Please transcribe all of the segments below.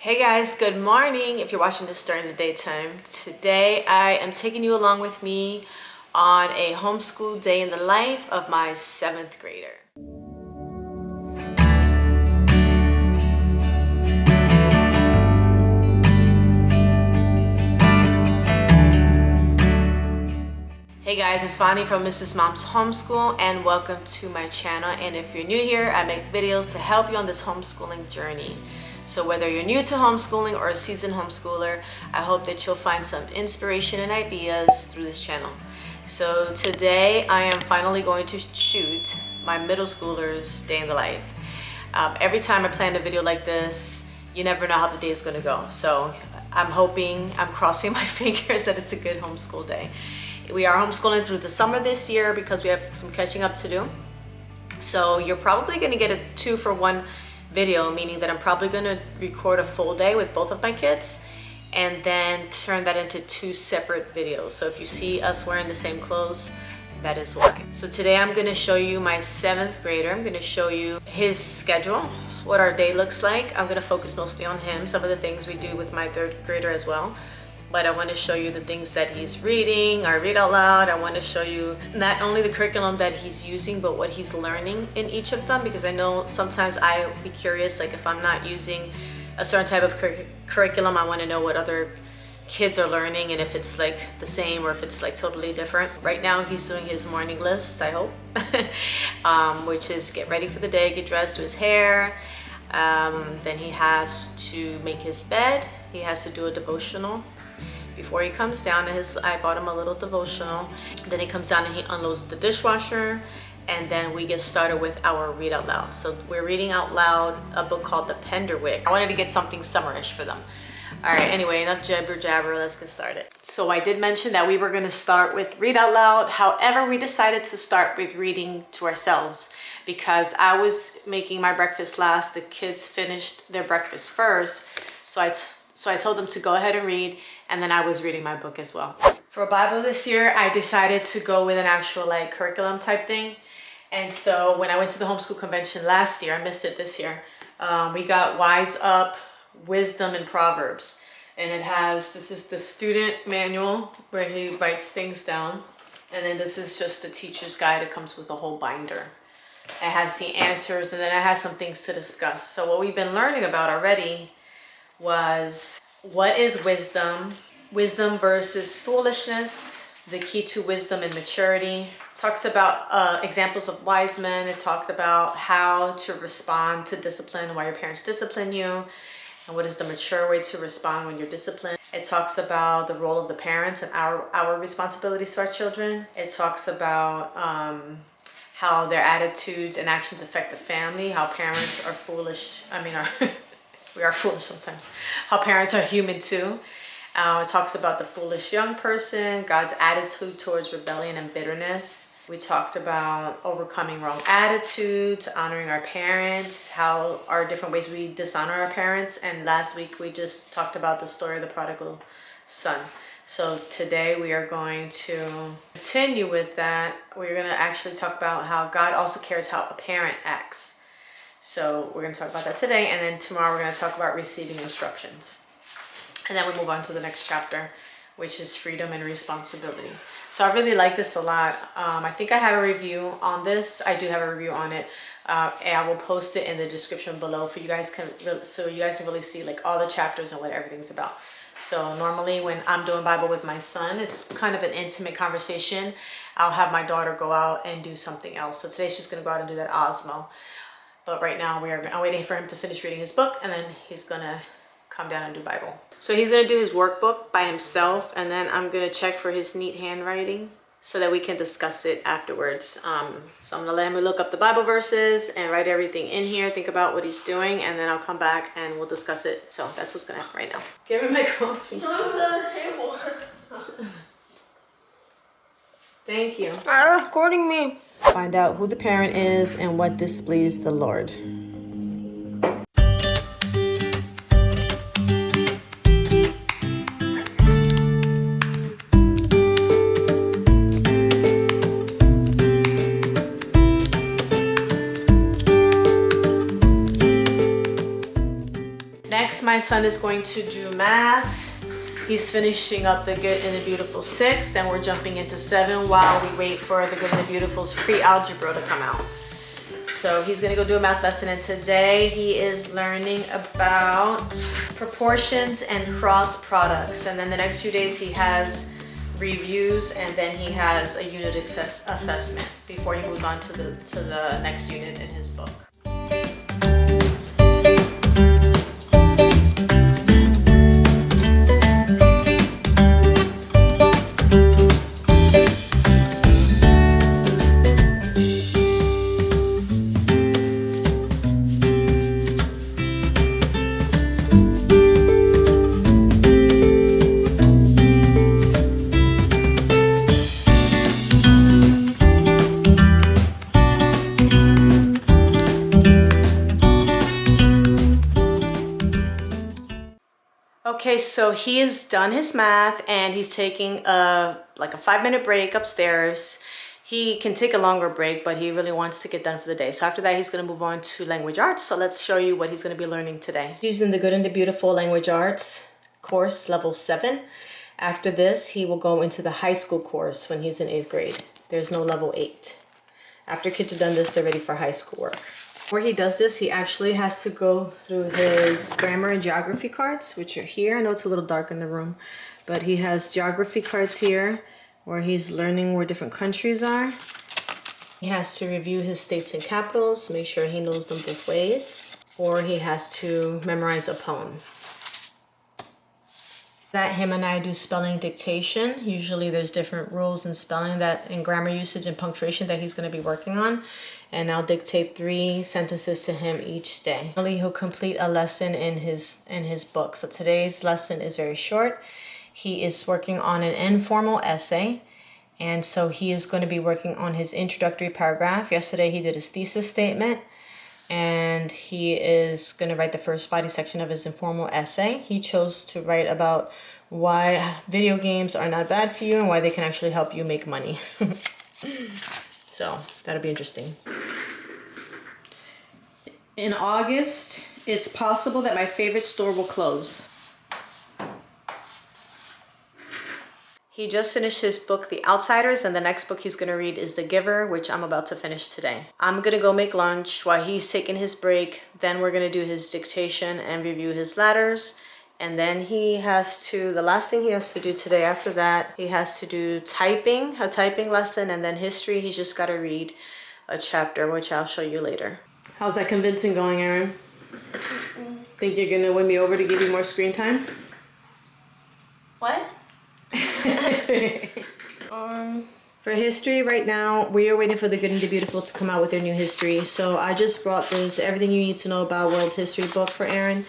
Hey guys, good morning. If you're watching this during the daytime, today I am taking you along with me on a homeschool day in the life of my 7th grader. Hey guys, it's Vani from Mrs. Mom's Homeschool and welcome to my channel. And if you're new here, I make videos to help you on this homeschooling journey. So whether you're new to homeschooling or a seasoned homeschooler, I hope that you'll find some inspiration and ideas through this channel. So today I am finally going to shoot my middle schoolers' day in the life. Every time I plan a video like this, you never know how the day is going to go. So I'm crossing my fingers that it's a good homeschool day. We are homeschooling through the summer this year because we have some catching up to do. So you're probably going to get a 2-for-1 video, meaning that I'm probably going to record a full day with both of my kids and then turn that into 2 separate videos. So if you see us wearing the same clothes, that is why. So today I'm going to show you my 7th grader. I'm going to show you his schedule, what our day looks like. I'm going to focus mostly on him, some of the things we do with my 3rd grader as well. But I want to show you the things that he's reading, our read out loud. I want to show you not only the curriculum that he's using, but what he's learning in each of them, because I know sometimes I'll be curious, like if I'm not using a certain type of curriculum, I want to know what other kids are learning and if it's like the same or if it's like totally different. Right now he's doing his morning list, I hope, which is get ready for the day, get dressed, do his hair. Then he has to make his bed. He has to do a devotional before he comes down. I bought him a little devotional. Then he comes down and he unloads the dishwasher, and then we get started with our read out loud. So we're reading out loud a book called The Penderwick. I wanted to get something summerish for them. All right, anyway, enough jabber jabber, let's get started. So I did mention that we were gonna start with read out loud. However, we decided to start with reading to ourselves because I was making my breakfast last. The kids finished their breakfast first. So I told them to go ahead and read, and then I was reading my book as well. For Bible this year, I decided to go with an actual like curriculum type thing. And so when I went to the homeschool convention last year, I missed it this year, we got Wise Up, Wisdom, and Proverbs. And this is the student manual where he writes things down. And then this is just the teacher's guide. It comes with a whole binder. It has the answers, and then it has some things to discuss. So what we've been learning about already was what is wisdom, wisdom versus foolishness, the key to wisdom and maturity. Talks about examples of wise men. It talks about how to respond to discipline, why your parents discipline you, and what is the mature way to respond when you're disciplined. It talks about the role of the parents and our responsibilities to our children. It talks about how their attitudes and actions affect the family, how parents are foolish. We are foolish sometimes. How parents are human too. It talks about the foolish young person, God's attitude towards rebellion and bitterness. We talked about overcoming wrong attitudes, honoring our parents, how are different ways we dishonor our parents. And last week we just talked about the story of the prodigal son. So today we are going to continue with that. We're going to actually talk about how God also cares how a parent acts. So we're going to talk about that today, and then tomorrow we're going to talk about receiving instructions. And then we move on to the next chapter, which is freedom and responsibility. So I really like this a lot. I think I have a review on this. I do have a review on it. And I will post it in the description below so you guys can really see like all the chapters and what everything's about. So normally when I'm doing Bible with my son, it's kind of an intimate conversation. I'll have my daughter go out and do something else. So today she's going to go out and do that Osmo. But right now I'm waiting for him to finish reading his book, and then he's gonna come down and do Bible. So he's gonna do his workbook by himself, and then I'm gonna check for his neat handwriting so that we can discuss it afterwards. So I'm gonna let him look up the Bible verses and write everything in here, think about what he's doing, and then I'll come back and we'll discuss it. So that's what's gonna happen right now. Give me my coffee. Don't put it on the table. Thank you. Are recording me. Find out who the parent is and what displeased the Lord. my son is going to do math. He's finishing up the Good and the Beautiful 6, then we're jumping into 7 while we wait for the Good and the Beautiful's pre-algebra to come out. So he's gonna go do a math lesson, and today he is learning about proportions and cross products. And then the next few days he has reviews, and then he has a unit assessment before he moves on to the next unit in his book. Okay, so he has done his math and he's taking like a 5-minute break upstairs. He can take a longer break, but he really wants to get done for the day. So after that, he's gonna move on to language arts. So let's show you what he's gonna be learning today. He's using the Good and the Beautiful language arts course, level 7. After this, he will go into the high school course when he's in 8th grade. There's no level 8. After kids have done this, they're ready for high school work. Before he does this, he actually has to go through his grammar and geography cards, which are here. I know it's a little dark in the room, but he has geography cards here where he's learning where different countries are. He has to review his states and capitals, make sure he knows them both ways, or he has to memorize a poem. That him and I do spelling dictation. Usually there's different rules in spelling that in grammar usage and punctuation that he's going to be working on. And I'll dictate 3 sentences to him each day. He'll complete a lesson in his book. So today's lesson is very short. He is working on an informal essay. And so he is going to be working on his introductory paragraph. Yesterday he did his thesis statement. And he is going to write the first body section of his informal essay. He chose to write about why video games are not bad for you and why they can actually help you make money. So that'll be interesting. In August, it's possible that my favorite store will close. He just finished his book, The Outsiders, and the next book he's going to read is The Giver, which I'm about to finish today. I'm going to go make lunch while he's taking his break. Then we're going to do his dictation and review his letters. And then he has to, the last thing he has to do today after that, he has to do typing, a typing lesson, and then history. He's just got to read a chapter, which I'll show you later. How's that convincing going, Aaron? Think you're going to win me over to give you more screen time? What? For history right now, we are waiting for the Good and the Beautiful to come out with their new history. So I just brought this Everything You Need to Know About World History book for Aaron.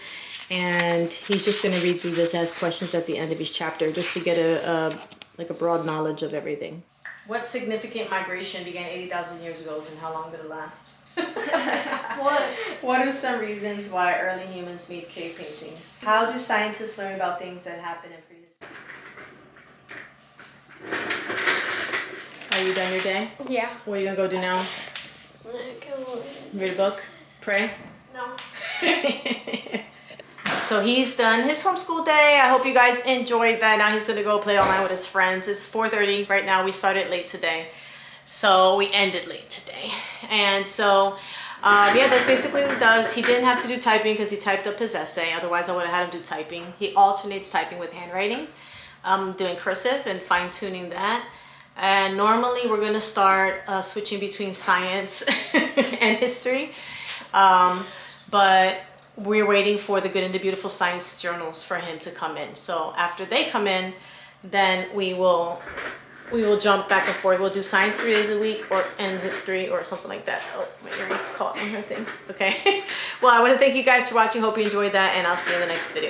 And he's just going to read through this as questions at the end of each chapter just to get a broad knowledge of everything. What significant migration began 80,000 years ago and how long did it last? What are some reasons why early humans made cave paintings? How do scientists learn about things that happened in prehistory? Are you done your day? Yeah. What are you going to go do now? Read a book? Pray? No. So he's done his homeschool day. I hope you guys enjoyed that. Now he's gonna go play online with his friends. It's 4:30 right now. We started late today. So we ended late today. And so, yeah, that's basically what he does. He didn't have to do typing because he typed up his essay. Otherwise, I would have had him do typing. He alternates typing with handwriting. I'm doing cursive and fine tuning that. And normally we're gonna start switching between science and history. But we're waiting for the Good and the Beautiful science journals for him to come in. So after they come in, then we will jump back and forth. We'll do science 3 days a week and history or something like that. Oh, my earring's caught on her thing. Okay. Well, I want to thank you guys for watching. Hope you enjoyed that, and I'll see you in the next video.